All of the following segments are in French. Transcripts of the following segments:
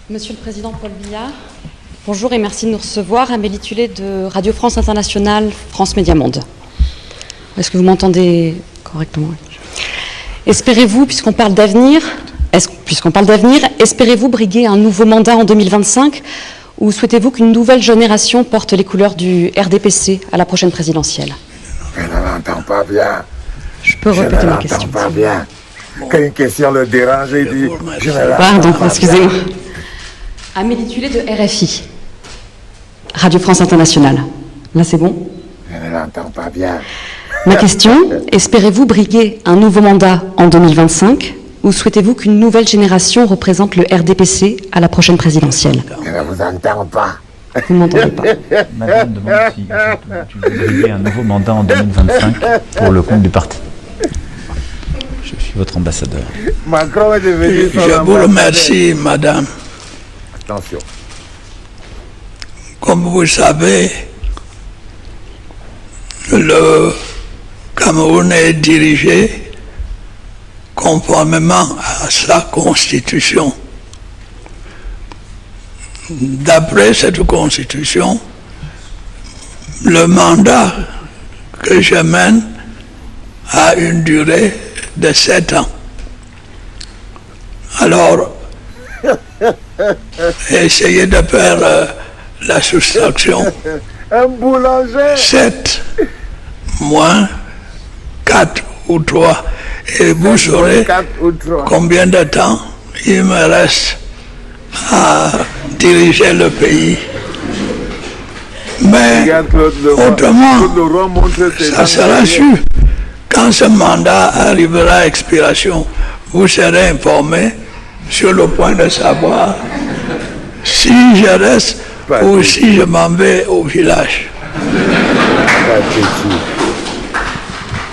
Monsieur le Président Paul Biya, bonjour et merci de nous recevoir. Amélie Tullet de Radio France Internationale, France Média Monde. Est-ce que vous m'entendez correctement? Espérez-vous, puisqu'on parle d'avenir, espérez-vous briguer un nouveau mandat en 2025 ou souhaitez-vous qu'une nouvelle génération porte les couleurs du RDPC à la prochaine présidentielle? Je ne l'entends pas bien. Je peux répéter ma question. Je ne l'entends pas bien. Quand une question le dérange, il dit je ne l'entends Pardon, pas excusez-moi. bien. Amélie Tullet de RFI, Radio France Internationale. Là, c'est bon? Je ne l'entends pas bien. Ma question, espérez-vous briguer un nouveau mandat en 2025 ou souhaitez-vous qu'une nouvelle génération représente le RDPC à la prochaine présidentielle? Je ne vous entends pas. Vous ne m'entendez pas. Madame demande si tu veux briguer un nouveau mandat en 2025 pour le compte du parti. Je suis votre ambassadeur. Macron est devenu son Je vous ambassadeur. remercie, madame. Attention. Comme vous savez, le Cameroun est dirigé conformément à sa constitution. D'après cette constitution, le mandat que je mène a une durée de 7 ans. Alors, essayez de faire la soustraction. Un boulanger. 7 moins 4 ou 3. Et vous saurez 4 ou 3. combien de temps il me reste à diriger le pays. Mais Regarde Claude Leroy. autrement, Claude Leroy montre ses ça dents sera derrière. sûr. Quand ce mandat arrivera à expiration, vous serez informé sur le point de savoir si je reste ou si je m'en vais au village. Pathétique.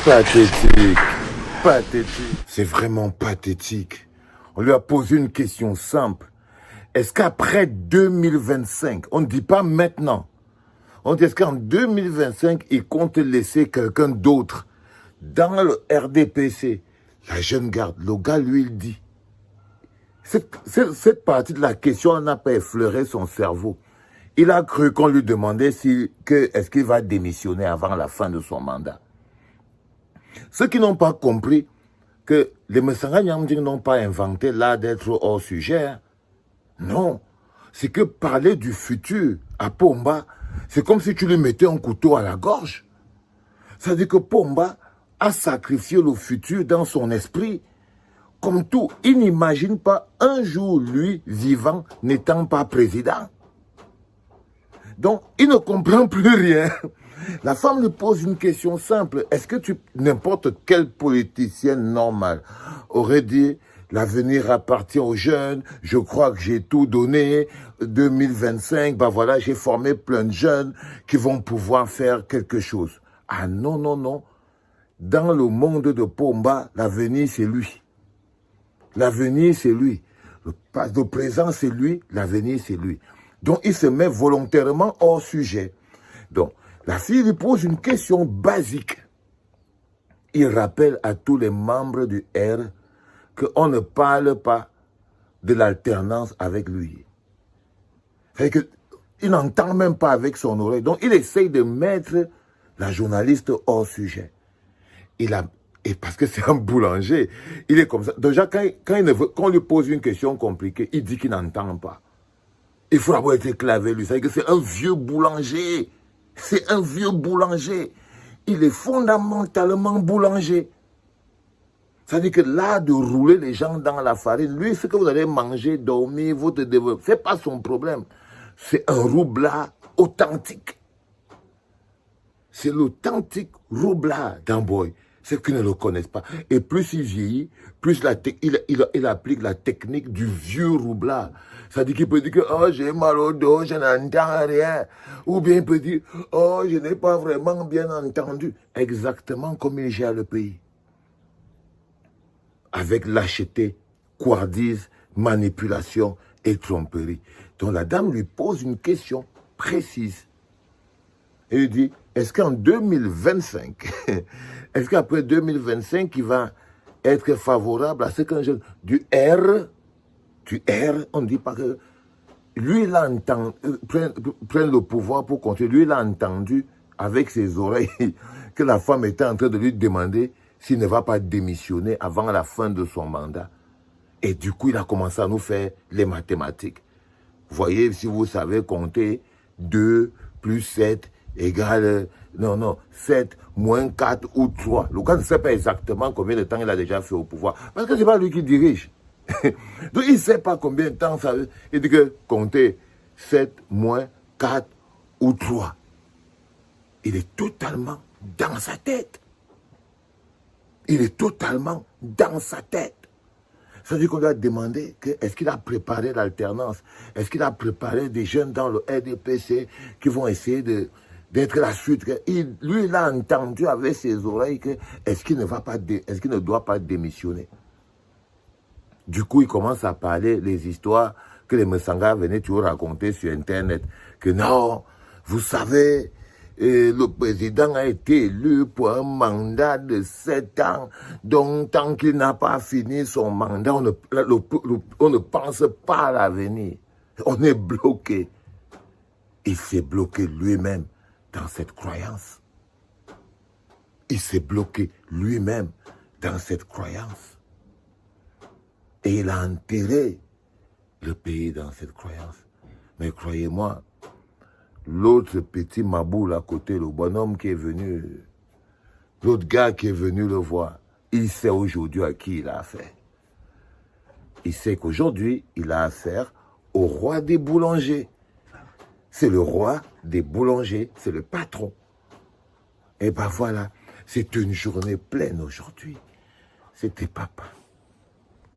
Pathétique. Pathétique. C'est vraiment pathétique. On lui a posé une question simple. Est-ce qu'après 2025, on ne dit pas maintenant, on dit est-ce qu'en 2025, il compte laisser quelqu'un d'autre dans le RDPC? La jeune garde, le gars, lui, il dit. Cette partie de la question n'a pas effleuré son cerveau. Il a cru qu'on lui demandait est-ce qu'il va démissionner avant la fin de son mandat. Ceux qui n'ont pas compris que les Messanga Nyamding n'ont pas inventé l'art d'être hors sujet. Non, c'est que parler du futur à Pomba, c'est comme si tu lui mettais un couteau à la gorge. C'est-à-dire que Pomba a sacrifié le futur dans son esprit. Comme tout, il n'imagine pas un jour, lui, vivant, n'étant pas président. Donc, il ne comprend plus rien. La femme lui pose une question simple. Est-ce que n'importe quel politicien normal aurait dit l'avenir appartient aux jeunes, je crois que j'ai tout donné, 2025, ben voilà, j'ai formé plein de jeunes qui vont pouvoir faire quelque chose. Ah non, non, non. Dans le monde de Pomba, l'avenir c'est lui. L'avenir c'est lui. Le présent c'est lui, l'avenir c'est lui. Donc il se met volontairement hors sujet. Donc, la fille lui pose une question basique. Il rappelle à tous les membres du R qu'on ne parle pas de l'alternance avec lui. C'est-à-dire qu'il n'entend même pas avec son oreille. Donc, il essaye de mettre la journaliste hors sujet. Et parce que c'est un boulanger, il est comme ça. Déjà, quand on lui pose une question compliquée, il dit qu'il n'entend pas. Il faut avoir été clavé, lui. C'est-à-dire que c'est un vieux boulanger. C'est un vieux boulanger. Il est fondamentalement boulanger. C'est-à-dire que là, de rouler les gens dans la farine, lui, ce que vous allez manger, dormir, votre développement, ce n'est pas son problème. C'est un roublard authentique. C'est l'authentique roublard d'Amboy. C'est qu'ils ne le connaissent pas. Et plus il vieillit, plus il applique la technique du vieux roublard. C'est-à-dire qu'il peut dire que oh, j'ai mal au dos, je n'entends rien. Ou bien il peut dire oh, je n'ai pas vraiment bien entendu. Exactement comme il gère le pays. Avec lâcheté, couardise, manipulation et tromperie. Donc la dame lui pose une question précise. Et lui dit, est-ce qu'en 2025, est-ce qu'après 2025, il va être favorable à ce qu'un jeune du R, on ne dit pas que lui, il a entendu, prendre le pouvoir pour compter. Lui, il a entendu avec ses oreilles que la femme était en train de lui demander s'il ne va pas démissionner avant la fin de son mandat. Et du coup, il a commencé à nous faire les mathématiques. Voyez, si vous savez compter, 2 plus 7 égale... Non, 7 moins 4 ou 3. Le gars ne sait pas exactement combien de temps il a déjà fait au pouvoir. Parce que ce n'est pas lui qui dirige. Donc, il ne sait pas combien de temps ça veut. Il dit que compter 7 moins 4 ou 3. Il est totalement dans sa tête. Il est totalement dans sa tête. Ça veut dire qu'on lui a demandé est-ce qu'il a préparé l'alternance? Est-ce qu'il a préparé des jeunes dans le RDPC qui vont essayer d'être la suite? Lui, il a entendu avec ses oreilles que est-ce qu'il ne doit pas démissionner? Du coup, il commence à parler les histoires que les Messanga venaient toujours raconter sur Internet. Que non, vous savez, le président a été élu pour un mandat de 7 ans. Donc, tant qu'il n'a pas fini son mandat, on ne pense pas à l'avenir. On est bloqué. Il s'est bloqué lui-même dans cette croyance. Il s'est bloqué lui-même dans cette croyance. Et il a enterré le pays dans cette croyance. Mais croyez-moi, l'autre petit maboule à côté, le bonhomme qui est venu, l'autre gars qui est venu le voir, il sait aujourd'hui à qui il a affaire. Il sait qu'aujourd'hui, il a affaire au roi des boulangers. C'est le roi des boulangers, c'est le patron. Et ben voilà, c'est une journée pleine aujourd'hui. C'était papa.